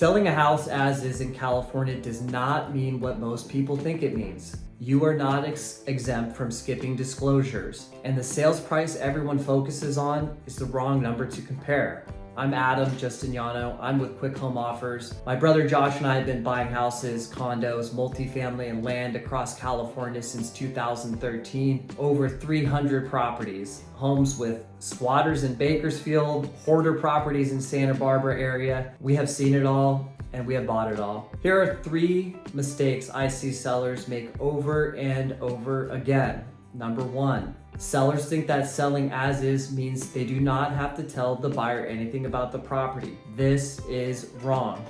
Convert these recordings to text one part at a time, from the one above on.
Selling a house as is in California does not mean what most people think it means. You are not exempt from skipping disclosures, and the sales price everyone focuses on is the wrong number to compare. I'm Adam Justiniano. I'm with Quick Home Offers. My brother Josh and I have been buying houses, condos, multifamily, and land across California since 2013. Over 300 properties. Homes with squatters in Bakersfield, hoarder properties in Santa Barbara area. We have seen it all and we have bought it all. Here are 3 mistakes I see sellers make over and over again. Number 1. Sellers think that selling as is means they do not have to tell the buyer anything about the property. This is wrong.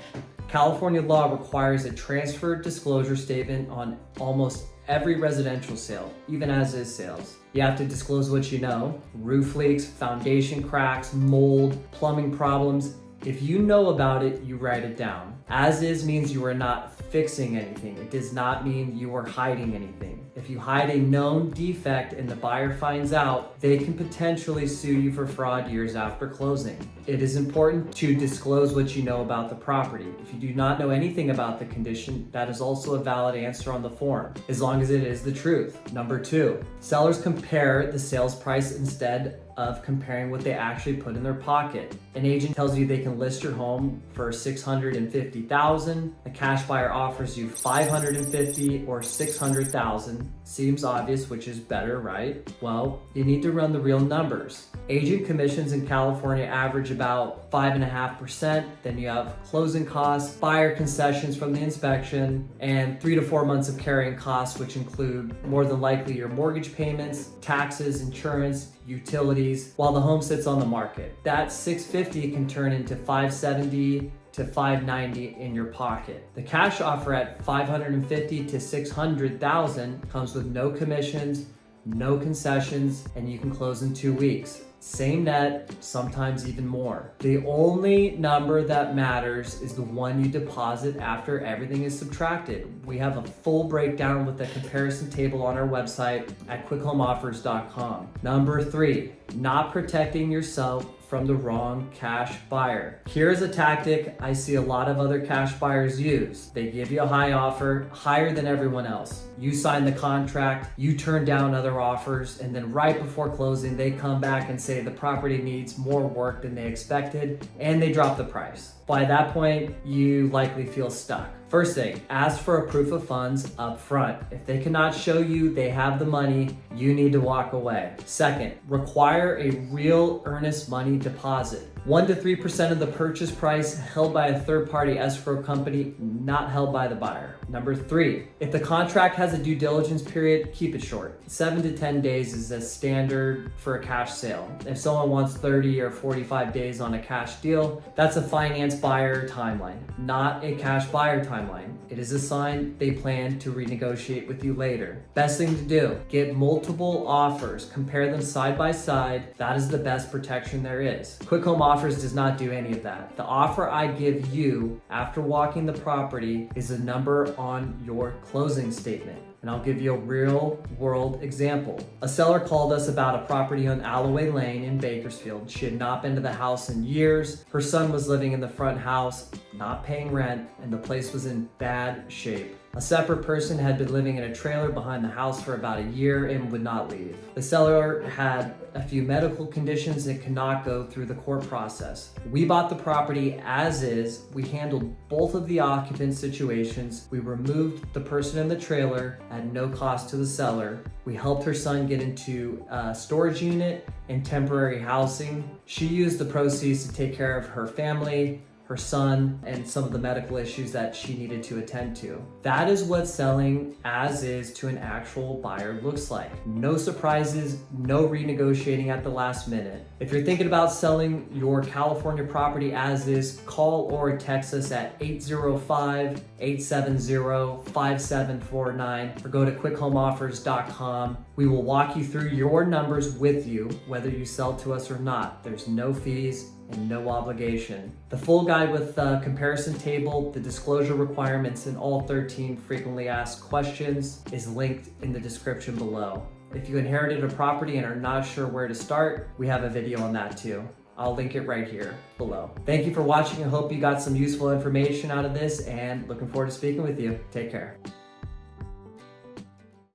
California law requires a transfer disclosure statement on almost every residential sale, even as is sales. You have to disclose what you know: roof leaks, foundation cracks, mold, plumbing problems. If you know about it, you write it down. As is means you are not fixing anything. It does not mean you are hiding anything. If you hide a known defect and the buyer finds out, they can potentially sue you for fraud years after closing. It is important to disclose what you know about the property. If you do not know anything about the condition, that is also a valid answer on the form, as long as it is the truth. Number 2, sellers compare the sales price instead of comparing what they actually put in their pocket. An agent tells you they can list your home for $650,000. A cash buyer offers you $550,000 or $600,000. Seems obvious, which is better, right? Well, you need to run the real numbers. Agent commissions in California average about 5.5%. Then you have closing costs, buyer concessions from the inspection, and 3 to 4 months of carrying costs, which include more than likely your mortgage payments, taxes, insurance, utilities, while the home sits on the market. That $650,000 can turn into $570,000 to $590,000 in your pocket. The cash offer at $550,000 to $600,000 comes with no commissions, no concessions, and you can close in 2 weeks. Same net, sometimes even more. The only number that matters is the one you deposit after everything is subtracted. We have a full breakdown with a comparison table on our website at quickhomeoffers.com. Number 3, not protecting yourself from the wrong cash buyer. Here's a tactic I see a lot of other cash buyers use. They give you a high offer, higher than everyone else. You sign the contract, you turn down other offers, and then right before closing, they come back and say the property needs more work than they expected, and they drop the price. By that point, you likely feel stuck. First thing, ask for a proof of funds up front. If they cannot show you they have the money, you need to walk away. Second, require a real earnest money deposit. 1 to 3% of the purchase price held by a third-party escrow company, not held by the buyer. Number 3, if the contract has a due diligence period, keep it short. 7 to 10 days is a standard for a cash sale. If someone wants 30 or 45 days on a cash deal, that's a finance buyer timeline, not a cash buyer timeline. It is a sign they plan to renegotiate with you later. Best thing to do, get multiple offers, compare them side by side. That is the best protection there is. Quick Home Offers does not do any of that. The offer I give you after walking the property is a number on your closing statement. And I'll give you a real world example. A seller called us about a property on Alloway Lane in Bakersfield. She had not been to the house in years. Her son was living in the front house, not paying rent, and the place was in bad shape. A separate person had been living in a trailer behind the house for about a year and would not leave. The seller had a few medical conditions and could not go through the court process. We bought the property as is. We handled both of the occupant situations. We removed the person in the trailer at no cost to the seller. We helped her son get into a storage unit and temporary housing. She used the proceeds to take care of her family, her son, and some of the medical issues that she needed to attend to. That is what selling as is to an actual buyer looks like. No surprises, no renegotiating at the last minute. If you're thinking about selling your California property as is, call or text us at 805-870-5749 or go to quickhomeoffers.com. We will walk you through your numbers with you, whether you sell to us or not. There's no fees and no obligation. The full guide with the comparison table, the disclosure requirements, and all 13 frequently asked questions is linked in the description below. If you inherited a property and are not sure where to start, we have a video on that too. I'll link it right here below. Thank you for watching. I hope you got some useful information out of this and looking forward to speaking with you. Take care.